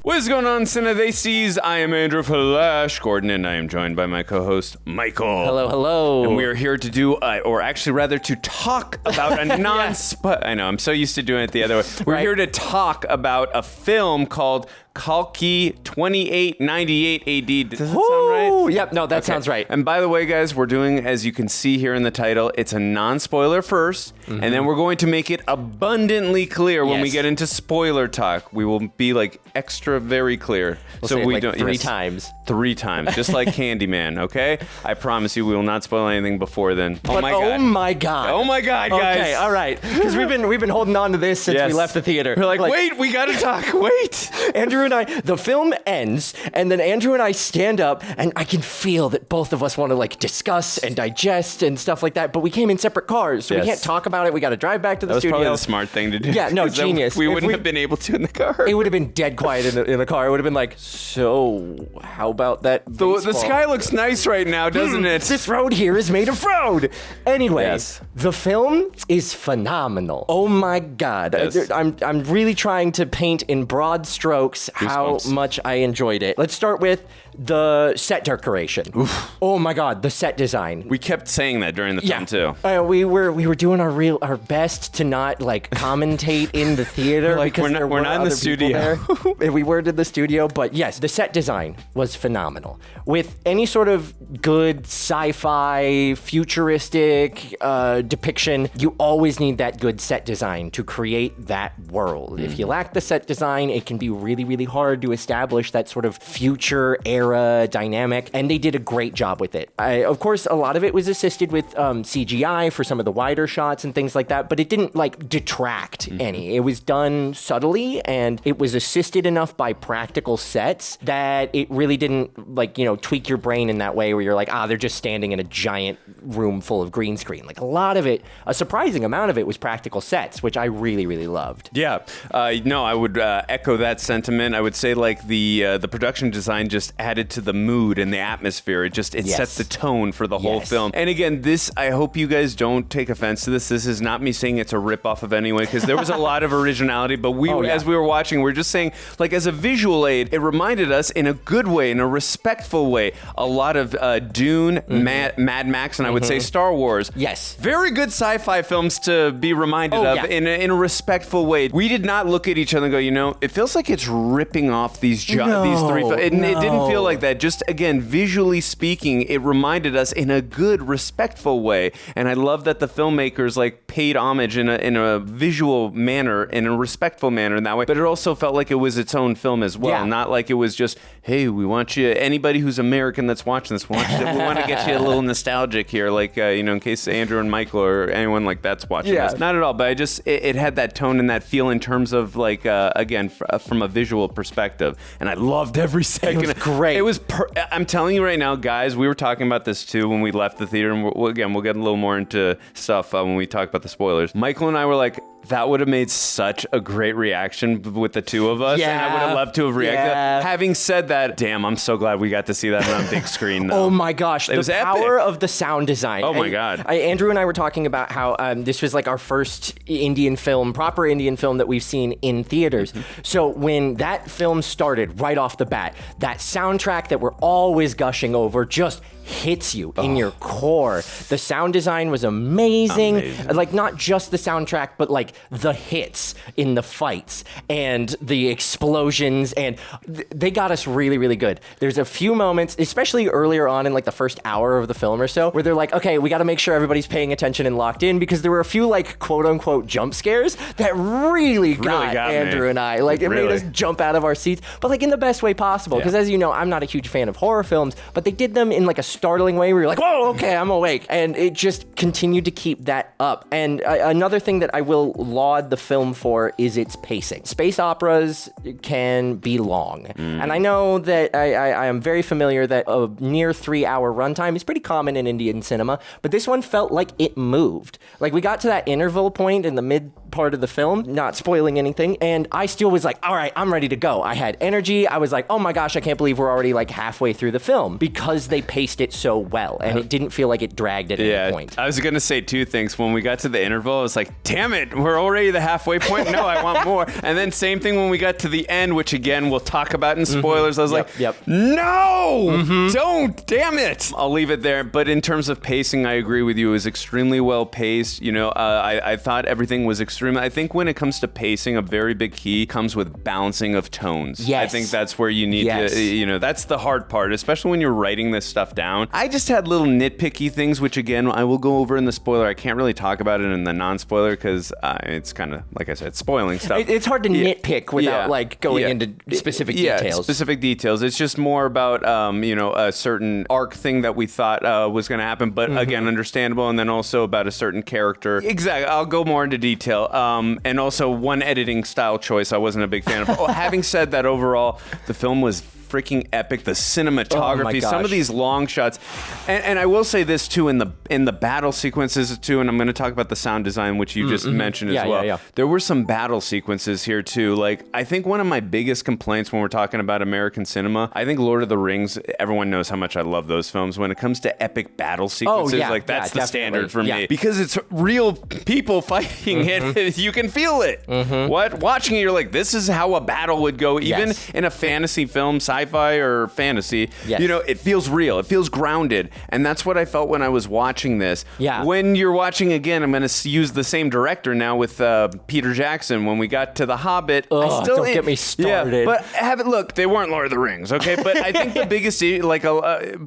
What is going on, CineDesi? I am Andrew Flash Gordon, and I am joined by my co-host, Michael. Hello, hello. And we are here to do, or actually rather to talk about a I know, I'm so used to doing it the other way. We're here to talk about a film called Kalki 2898 AD. Does that sound right? Yep, no, that sounds right. And by the way, guys, we're doing, as you can see here in the title, it's a non-spoiler first, and then we're going to make it abundantly clear when we get into spoiler talk. We will be like extra very clear. We'll say it like three times. 3 times, just like Candyman, okay? I promise you we will not spoil anything before then. Oh my god. Oh my god, guys. Okay, all right. Because we've been holding on to this since we left the theater. We're like, wait, we gotta talk, wait. Andrew and I, the film ends, and then Andrew and I stand up, and I can feel that both of us want to like discuss and digest and stuff like that, but we came in separate cars, so we can't talk about it. We got to drive back to the studio. That was probably the smart thing to do. Yeah, no, genius. We wouldn't have been able to in the car. It would have been dead quiet in the car. It would have been like, so how about that the sky looks nice right now, doesn't it? This road here is made of road. Anyways, the film is phenomenal. Oh my god. Yes. I'm really trying to paint in broad strokes how much I enjoyed it. Let's start with the set decoration. Oof. Oh my god, the set design. We kept saying that during the film too. We were doing our best to not like commentate in the theater like because we're not in the studio. We weren't in the studio, but yes, the set design was phenomenal. With any sort of good sci-fi, futuristic depiction, you always need that good set design to create that world. If you lack the set design, it can be really, really hard to establish that sort of future era dynamic, and they did a great job with it. Of course, a lot of it was assisted with CGI for some of the wider shots and things like that, but it didn't like detract any. It was done subtly, and it was assisted enough by practical sets that it really didn't like, tweak your brain in that way where you're like, they're just standing in a giant room full of green screen. Like a lot of it, a surprising amount of it was practical sets, which I really, really loved. Yeah, no, I would echo that sentiment. I would say like the production design just added to the mood and the atmosphere. It sets the tone for the whole film. And again, this, I hope you guys don't take offense to this. This is not me saying it's a ripoff of anyone, because there was a lot of originality, but as we were watching, we were just saying, like, as a visual aid, it reminded us in a good way, in a respectful way, a lot of Dune, Mad Max, and I would say Star Wars. Yes. Very good sci-fi films to be reminded of in a respectful way. We did not look at each other and go, it feels like it's ripping off these three films. It didn't feel like that. Just, again, visually speaking, it reminded us in a good, respectful way. And I love that the filmmakers, like, paid homage in a visual manner, in a respectful manner in that way. But it also felt like it was its own film as well. Yeah. Not like it was just, hey, we want you, anybody who's American that's watching this, we want to get you a little nostalgic here, like, in case Andrew and Michael or anyone like that's watching this. Not at all, but it had that tone and that feel in terms of, like, again, from a visual perspective. And I loved every second. It was great. It was, I'm telling you right now, guys, we were talking about this too when we left the theater, and we'll get a little more into stuff when we talk about the spoilers. Michael and I were like, that would have made such a great reaction with the two of us, and I would have loved to have reacted. Yeah. Having said that, damn, I'm so glad we got to see that on big screen, though. Oh my gosh, it was the power of the sound design. Oh my god. Andrew and I were talking about how this was like our first proper Indian film that we've seen in theaters. So when that film started right off the bat, that soundtrack that we're always gushing over just hits you in your core. The sound design was amazing. Like, not just the soundtrack, but like the hits in the fights and the explosions, and they got us really, really good. There's a few moments, especially earlier on in like the first hour of the film or so, where they're like, okay, we got to make sure everybody's paying attention and locked in, because there were a few like quote unquote jump scares that really got Andrew and I. Like, it made us jump out of our seats, but like in the best way possible, because as you know, I'm not a huge fan of horror films, but they did them in like a startling way where you're like, whoa, okay, I'm awake. And it just continued to keep that up. And another thing that I will laud the film for is its pacing. Space operas can be long. And I know that I am very familiar that a near 3-hour runtime is pretty common in Indian cinema, but this one felt like it moved. Like, we got to that interval point in the mid part of the film, not spoiling anything, and I still was like, all right, I'm ready to go. I had energy. I was like, oh my gosh, I can't believe we're already like halfway through the film, because they paced it it so well, and it didn't feel like it dragged at any point. I was going to say two things. When we got to the interval, I was like, damn it, we're already the halfway point. No, I want more. And then same thing when we got to the end, which again, we'll talk about in spoilers. I was like, no, don't, damn it. I'll leave it there. But in terms of pacing, I agree with you. It was extremely well paced. You know, I thought everything was extremely, I think when it comes to pacing, a very big key comes with balancing of tones. Yes. I think that's where you need to, you know, that's the hard part, especially when you're writing this stuff down. I just had little nitpicky things, which again, I will go over in the spoiler. I can't really talk about it in the non-spoiler because it's kind of, like I said, spoiling stuff. It's hard to nitpick without like going into specific details. Yeah, specific details. It's just more about, you know, a certain arc thing that we thought was going to happen, but again, understandable, and then also about a certain character. Exactly. I'll go more into detail. And also one editing style choice I wasn't a big fan of. Having said that, overall, the film was freaking epic. The cinematography, some of these long shots, and I will say this too, in the battle sequences too, and I'm going to talk about the sound design, which you just mentioned as well. There were some battle sequences here too. Like, I think one of my biggest complaints when we're talking about American cinema, I think Lord of the Rings, everyone knows how much I love those films. When it comes to epic battle sequences, like that's the standard for me, because it's real people fighting it. You can feel it. Watching it, you're like, this is how a battle would go, even in a fantasy film, sci-fi or fantasy. You know, it feels real. It feels grounded. And that's what I felt when I was watching this. When you're watching again, I'm going to use the same director now with Peter Jackson. When we got to The Hobbit, don't get me started. But look, they weren't Lord of the Rings, okay? But I think the biggest, like,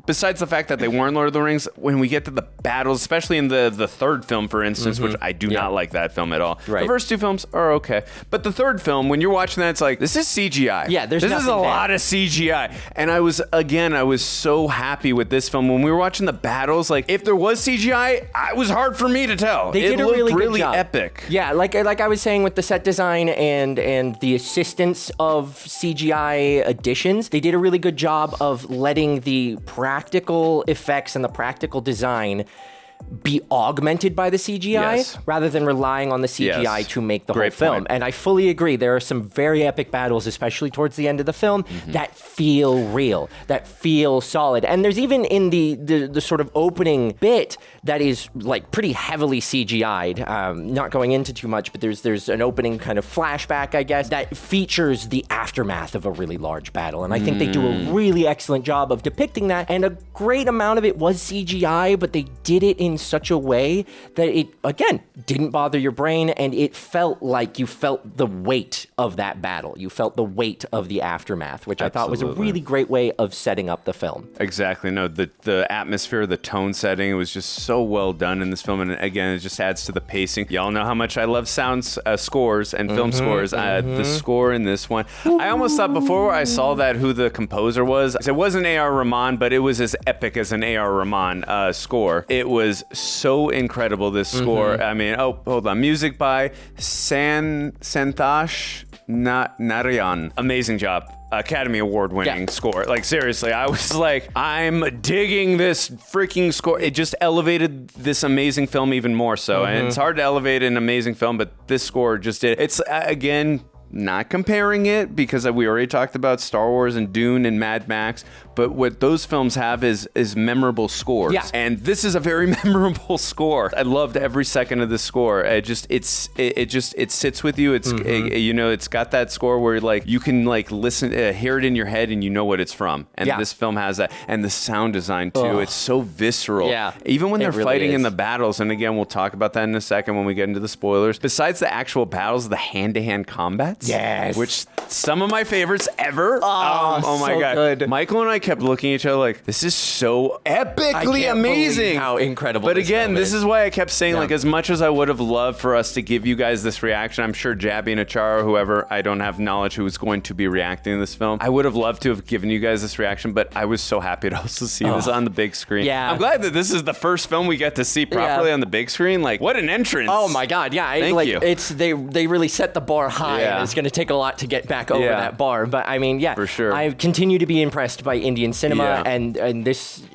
besides the fact that they weren't Lord of the Rings, when we get to the battles, especially in the third film, for instance, which I do not like that film at all. The first two films are okay. But the third film, when you're watching that, it's like, this is CGI. This is a lot of CGI. And I was so happy with this film. When we were watching the battles, like, if there was CGI, it was hard for me to tell. They did a really good job. Epic. Yeah, like I was saying with the set design and the assistance of CGI additions, they did a really good job of letting the practical effects and the practical design be augmented by the CGI rather than relying on the CGI to make the whole film. And I fully agree. There are some very epic battles, especially towards the end of the film, that feel real, that feel solid. And there's even in the sort of opening bit that is like pretty heavily CGI'd, not going into too much, but there's an opening kind of flashback, I guess, that features the aftermath of a really large battle. And I think they do a really excellent job of depicting that. And a great amount of it was CGI, but they did it in such a way that it, again, didn't bother your brain, and it felt like you felt the weight of that battle. You felt the weight of the aftermath, which I thought was a really great way of setting up the film. Exactly. No, the atmosphere, the tone setting, it was just so well done in this film, and again, it just adds to the pacing. Y'all know how much I love scores and film scores. The score in this one, I almost thought before I saw that who the composer was. It wasn't A.R. Rahman, but it was as epic as an A.R. Rahman score. It was so incredible, this score. I mean, hold on. Music by Santosh Narayan. Amazing job. Academy Award winning score. Like, seriously, I was like, I'm digging this freaking score. It just elevated this amazing film even more so. And it's hard to elevate an amazing film, but this score just did. It's, again, not comparing it because we already talked about Star Wars and Dune and Mad Max, but what those films have is memorable scores. And this is a very memorable score. I loved every second of the score. It sits with you. It's you know, it's got that score where like you can like listen, hear it in your head, and you know what it's from. And this film has that, and the sound design too. It's so visceral. Even when they're fighting in the battles, and again, we'll talk about that in a second when we get into the spoilers. Besides the actual battles, the hand-to-hand combat. Which some of my favorites ever. Oh my God. Good. Michael and I kept looking at each other like, this is so epically amazing. How incredible. But again, this is why I kept saying, like, as much as I would have loved for us to give you guys this reaction, I'm sure Jabby and Achara, whoever, I don't have knowledge who is going to be reacting to this film. I would have loved to have given you guys this reaction, but I was so happy to also see this on the big screen. I'm glad that this is the first film we get to see properly on the big screen. Like, what an entrance. Oh my God. Yeah. Thank you. They really set the bar high It's going to take a lot to get back over that bar. But I mean, for sure. I continue to be impressed by Indian cinema, and this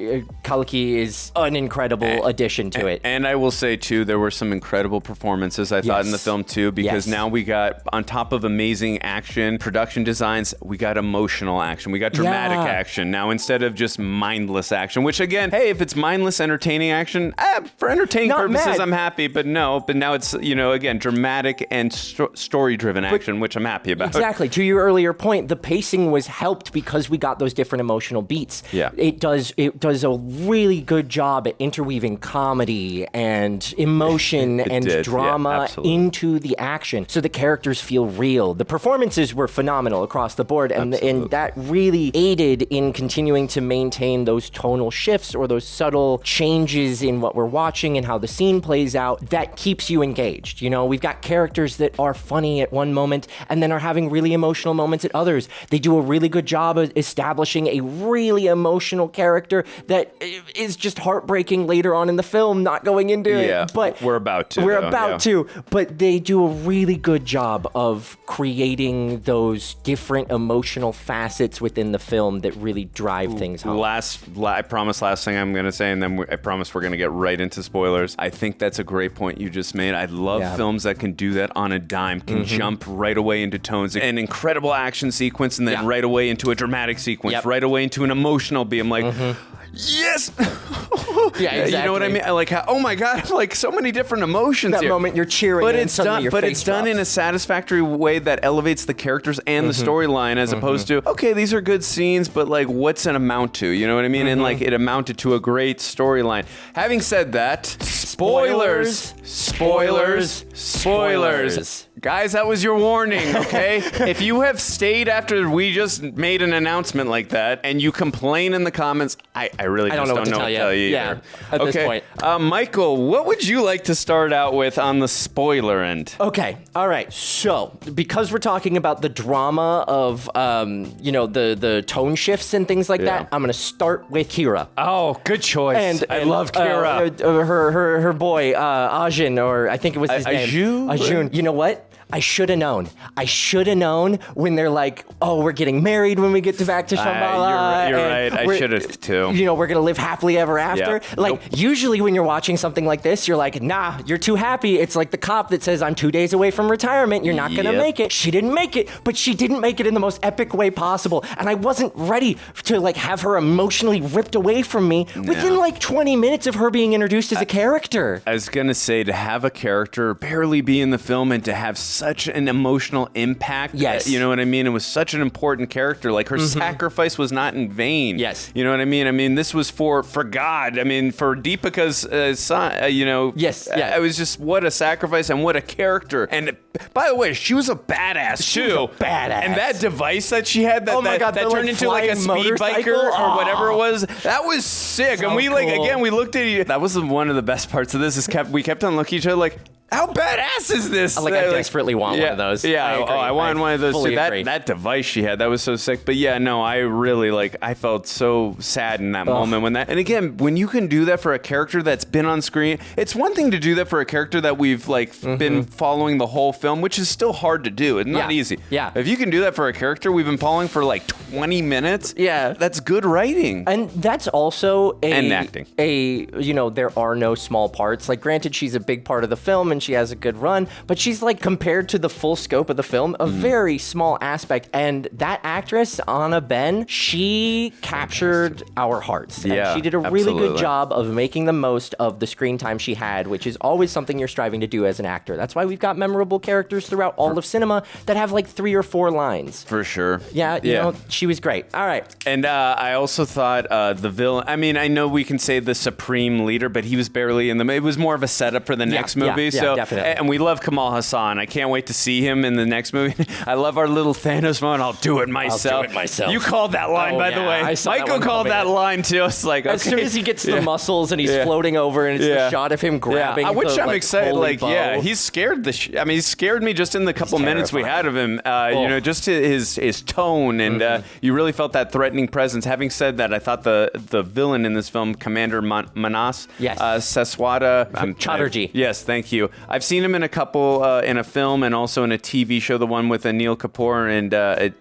Kalki is an incredible addition to it. And I will say, too, there were some incredible performances, I thought, in the film, too, because now we got, on top of amazing action, production designs, we got emotional action. We got dramatic action. Now, instead of just mindless action, which, again, hey, if it's mindless, entertaining action, for entertaining purposes, I'm happy. But now it's, again, dramatic and story-driven action, which I'm happy about. Exactly. To your earlier point, the pacing was helped because we got those different emotional beats. Yeah. It does a really good job at interweaving comedy and emotion and drama into the action, so the characters feel real. The performances were phenomenal across the board, and that really aided in continuing to maintain those tonal shifts or those subtle changes in what we're watching and how the scene plays out. That keeps you engaged. We've got characters that are funny at one moment and then are having really emotional moments at others. They do a really good job of establishing a really emotional character that is just heartbreaking later on in the film, not going into it. But we're about to. But they do a really good job of creating those different emotional facets within the film that really drive things home. I promise last thing I'm going to say, and then I promise we're going to get right into spoilers. I think that's a great point you just made. I love films that can do that on a dime, can jump right away into tones, an incredible action sequence, and then right away into a dramatic sequence, right away into an emotional beat. I'm like, yes! Exactly. You know what I mean? Like, oh my God, like so many different emotions that here. moment you're cheering, but and it's suddenly done. your But face it's done drops. in a satisfactory way that elevates the characters and the storyline, as opposed to, okay, these are good scenes, but like, what's it amount to? You know what I mean? And like, it amounted to a great storyline. Having said that, spoilers. Guys, that was your warning, okay? If you have stayed after we just made an announcement like that and you complain in the comments, I really just don't know what to tell you. Yeah, at this point. Michael, what would you like to start out with on the spoiler end? Okay, all right. So, because we're talking about the drama of, the tone shifts and things like that, I'm going to start with Kira. Oh, good choice. And I love Kira. Her boy, Ajun, or I think it was his name. Ajun. You know what? I should have known. I should have known when they're like, oh, we're getting married when we get back to Shambhala. You're right. I should have too. We're going to live happily ever after. Yeah. Like, usually when you're watching something like this, you're like, nah, you're too happy. It's like the cop that says, I'm 2 days away from retirement. You're not going to make it. She didn't make it, but she didn't make it in the most epic way possible. And I wasn't ready to like have her emotionally ripped away from me within like 20 minutes of her being introduced as a character. I was going to say, to have a character barely be in the film and to have such an emotional impact. Yes. You know what I mean? It was such an important character. Like, her sacrifice was not in vain. Yes. You know what I mean? I mean, this was for God. I mean, for Deepika's son, Yes. Yeah. It was just, what a sacrifice and what a character. And by the way, she was a badass too. She was a badass. And that device that she had that turned into like a speed biker or whatever it was, that was sick. So and we cool. we looked at each. That was one of the best parts of this, is we kept on looking at each other like, how badass is this? I desperately want one of those. Yeah, I wanted one of those too. Agree. That device she had, that was so sick. But yeah, no, I really I felt so sad in that moment when that. And again, when you can do that for a character that's been on screen, it's one thing to do that for a character that we've been following the whole film, which is still hard to do. It's not easy. Yeah. If you can do that for a character we've been following for like 20 minutes, yeah, that's good writing. And that's also and acting. There are no small parts. Like, granted, she's a big part of the film and she has a good run, but she's like, compared to the full scope of the film, a very small aspect. And that actress, Anna Ben, she captured our hearts. Yeah, and she did a really good job of making the most of the screen time she had, which is always something you're striving to do as an actor. That's why we've got memorable characters throughout all of cinema that have like 3 or 4 lines. For sure. Yeah, she was great. All right. And I also thought the villain, I mean, I know we can say the supreme leader, but he was barely in it was more of a setup for the next movie. Yeah, definitely. And we love Kamal Haasan. I can't wait to see him in the next movie. I love our little Thanos moment. I'll do it myself. You called that line, by the way. Michael called that line too. It's like, okay. As soon as he gets the muscles and he's floating over, and it's the shot of him grabbing. Which I'm excited. Bow. He's scared he scared me just in the couple minutes we had of him. Just his tone, and you really felt that threatening presence. Having said that, I thought the villain in this film, Commander Manas, yes, Saswata Chatterjee. Yes, thank you. I've seen him in a couple, in a film and also in a TV show, the one with Anil Kapoor and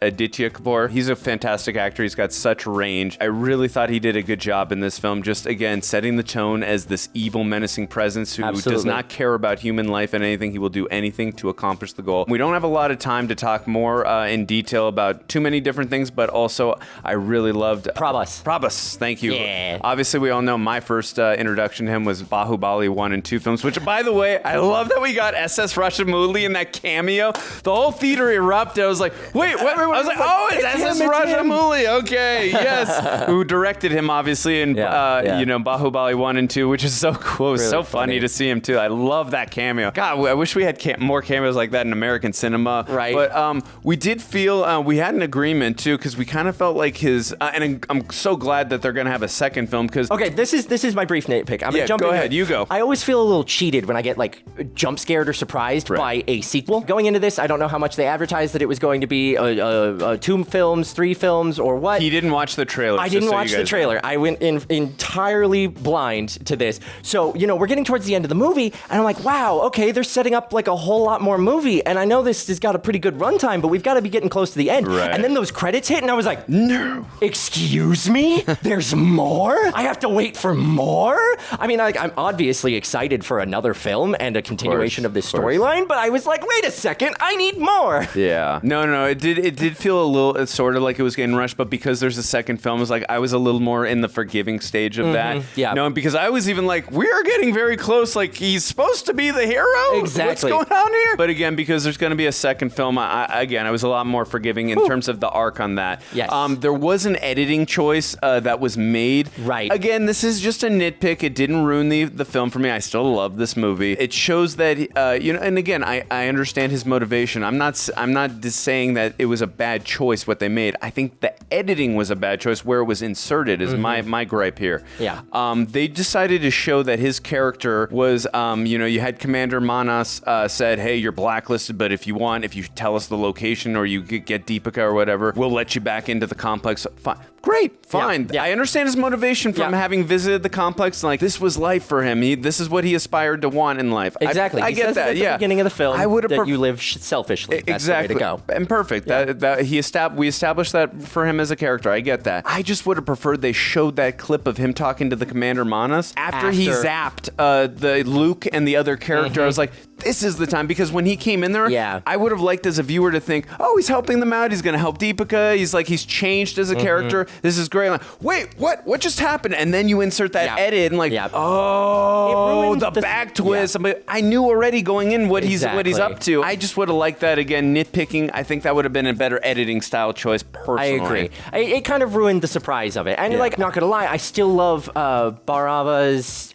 Aditya Kapoor. He's a fantastic actor. He's got such range. I really thought he did a good job in this film, just, again, setting the tone as this evil, menacing presence who does not care about human life and anything. He will do anything to accomplish the goal. We don't have a lot of time to talk more in detail about too many different things, but also I really loved... Prabhas, thank you. Yeah. Obviously, we all know my first introduction to him was Bahubali 1 and 2 films, which, by the way, I love that we got SS Rajamouli in that cameo. The whole theater erupted. I was like, wait. I was like, oh, it's SS Rajamouli. Okay, yes. Who directed him, obviously, in Bahubali 1 and 2, which is so cool. It was really so funny to see him, too. I love that cameo. God, I wish we had more cameos like that in American cinema. Right. But we did feel, we had an agreement, too, because we kind of felt like his, and I'm so glad that they're going to have a second film, because... Okay, this is my brief nitpick. I'm gonna jump go in ahead, here. you go. I always feel a little cheated when I get like jump scared or surprised by a sequel. Going into this, I don't know how much they advertised that it was going to be 2 films, 3 films, or what. He didn't watch the trailer. I didn't watch the trailer. I went in entirely blind to this. So, we're getting towards the end of the movie, and I'm like, wow, okay, they're setting up like a whole lot more movie, and I know this has got a pretty good runtime, but we've got to be getting close to the end. Right. And then those credits hit, and I was like, no. Excuse me? There's more? I have to wait for more? I mean, I'm obviously excited for another film and a continuation of this storyline, but I was like, wait a second, I need more. Yeah. No, it did feel a little sort of like it was getting rushed, but because there's a second film, it was like I was a little more in the forgiving stage of that. Yeah. No, because I was even like, we're getting very close, like he's supposed to be the hero? Exactly. What's going on here? But again, because there's going to be a second film, I was a lot more forgiving in terms of the arc on that. Yes. There was an editing choice that was made. Right. Again, this is just a nitpick. It didn't ruin the film for me. I still love this movie. It shows that and again, I understand his motivation. I'm not just saying that it was a bad choice what they made. I think the editing was a bad choice where it was inserted is my gripe here. Yeah. They decided to show that his character was you had Commander Manas said, hey, you're blacklisted, but if you tell us the location or you get Deepika or whatever, we'll let you back into the complex. Fine. Great, fine. Yeah. I understand his motivation from having visited the complex. Like, this was life for him. This is what he aspired to want in life. Exactly. I get that. At the beginning of the film, you live selfishly. That's exactly. the way to go. And perfect. Yeah. We established that for him as a character. I get that. I just would have preferred they showed that clip of him talking to the Commander Manas after he zapped the Luke and the other character. I was like, this is the time, because when he came in there, I would have liked as a viewer to think, oh, he's helping them out. He's going to help Deepika. He's changed as a character. This is great. Like, wait, what just happened? And then you insert that edit and oh, the back twist. Yeah. I knew already going in what he's up to. I just would have liked that. Again, nitpicking. I think that would have been a better editing style choice personally. I agree. It kind of ruined the surprise of it. And not gonna lie, I still love Bhairava's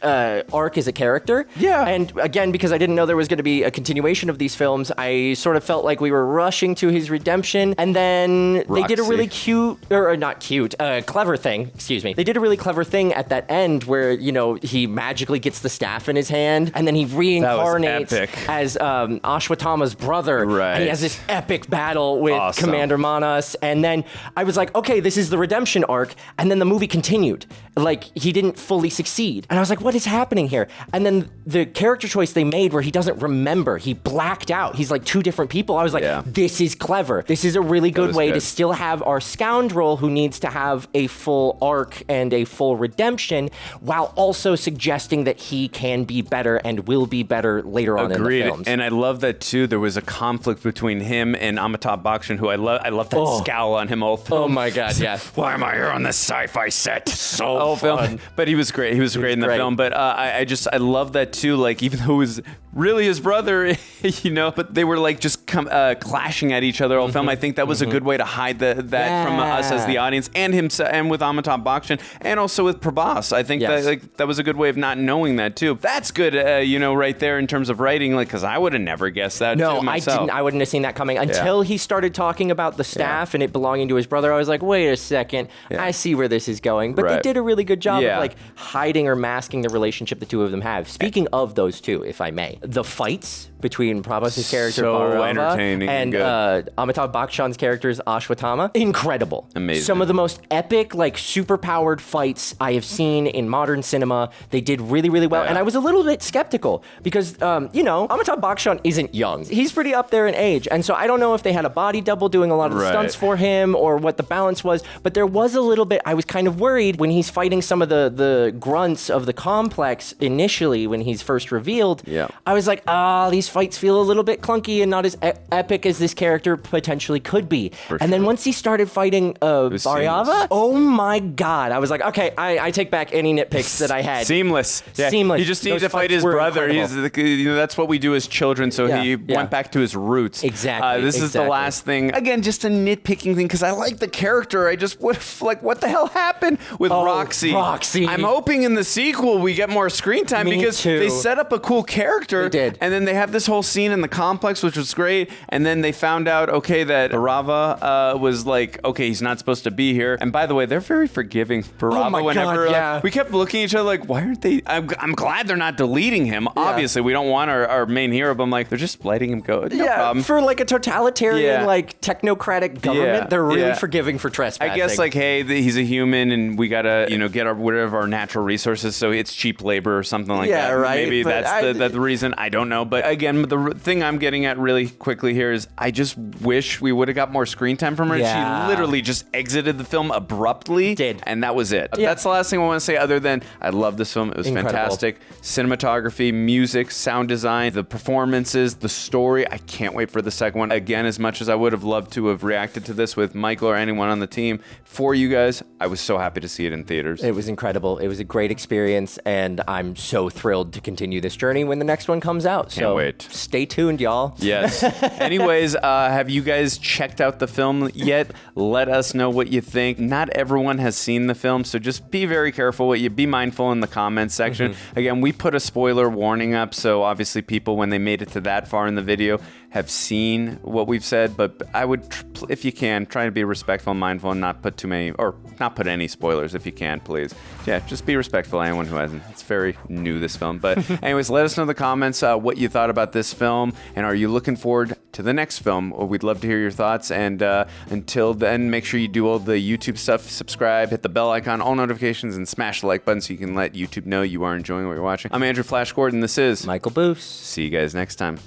arc as a character. Yeah. And again, because I didn't know there was going to be a continuation of these films, I sort of felt like we were rushing to his redemption. And then they did a really clever thing. Excuse me. They did a really clever thing at that end where, he magically gets the staff in his hand and then he reincarnates as Ashwatthama's brother. Right. And he has this epic battle with Commander Manas. And then I was like, okay, this is the redemption arc. And then the movie continued. Like, he didn't fully succeed. And I was like, what is happening here? And then the character choice they made where he doesn't remember, he blacked out. He's like 2 different people. I was like, this is clever. This is a really good way to still have our scoundrel who needs to have a full arc and a full redemption while also suggesting that he can be better and will be better later on in the films. And I love that too. There was a conflict between him and Amitabh Bachchan, who I love that scowl on him all film. Oh my God, yeah. Why am I here on this sci-fi set? So fun. But he was great. He was great in the film. But I love that too. Like, even though it was really his brother, but they were like just clashing at each other all film. I think that was a good way to hide that from us as the audience and himself, and with Amitabh Bachchan, and also with Prabhas. I think that was a good way of not knowing that too. That's good, right there in terms of writing, because I would have never guessed that. No, I didn't. I wouldn't have seen that coming until he started talking about the staff and it belonging to his brother. I was like, wait a second, I see where this is going. But they did a really good job of hiding or masking the relationship the two of them have. Speaking of those two, if I may, the fights between Prabhas' character So Bhairava entertaining and and Amitabh Bachchan's character's Ashwatthama. Incredible. Amazing. Some of the most epic, like, super-powered fights I have seen in modern cinema. They did really, really well. Yeah. And I was a little bit skeptical because, Amitabh Bachchan isn't young. He's pretty up there in age. And so I don't know if they had a body double doing a lot of the stunts for him or what the balance was. But there was a little bit, I was kind of worried when he's fighting some of the grunts of the complex initially when he's first revealed. Yeah. I was like, these fights feel a little bit clunky and not as epic as this character potentially could be. And then once he started fighting Bhairava, oh my God. I was like, okay, I take back any nitpicks that I had. Seamless. Yeah. Seamless. He just needed Those to fight fights his were brother. incredible. That's what we do as children, so he Yeah. went back to his roots. Exactly. This is the last thing. Again, just a nitpicking thing, because I like the character. I just, what the hell happened with Roxy? Roxy. I'm hoping in the sequel we get more screen time because they set up a cool character. They did. And then they have this whole scene in the complex, which was great. And then they found out, okay, that Bhairava was like, okay, he's not supposed to be here. And by the way, they're very forgiving. Bhairava, my whenever God, yeah. we kept looking at each other like, why aren't they? I'm glad they're not deleting him. Obviously, we don't want our main hero, but I'm like, they're just letting him go. No problem. For like a totalitarian, like technocratic government, they're really forgiving for trespassing. I guess like, hey, he's a human, and we gotta, get whatever our natural resources, so it's cheap labor or something like that. Right. Maybe But that's the reason. I don't know. But again, the thing I'm getting at really quickly here is I just wish we would have got more screen time from her. Yeah. She literally just exited the film abruptly. Did. And that was it. That's the last thing I want to say, other than I love this film. It was fantastic. Cinematography, music, sound design, the performances, the story. I can't wait for the second one. Again, as much as I would have loved to have reacted to this with Michael or anyone on the team, for you guys, I was so happy to see it in theaters. It was incredible. It was a great experience, and I'm so thrilled to continue this journey when the next one comes out. Can't wait. Stay tuned, y'all. Yes. Anyways, have you guys checked out the film yet? Let us know what you think. Not everyone has seen the film, so just be very careful. Be mindful in the comments section. Again, we put a spoiler warning up, so obviously people, when they made it to that far in the video, have seen what we've said, but I would, if you can, try to be respectful and mindful and not put too many, or not put any spoilers if you can, please. Yeah, just be respectful to anyone who hasn't. It's very new, this film. But anyways, let us know in the comments what you thought about this film, and are you looking forward to the next film? We'd love to hear your thoughts, and until then, make sure you do all the YouTube stuff, subscribe, hit the bell icon, all notifications, and smash the like button so you can let YouTube know you are enjoying what you're watching. I'm Andrew Flash Gordon. This is Michael Boose. See you guys next time.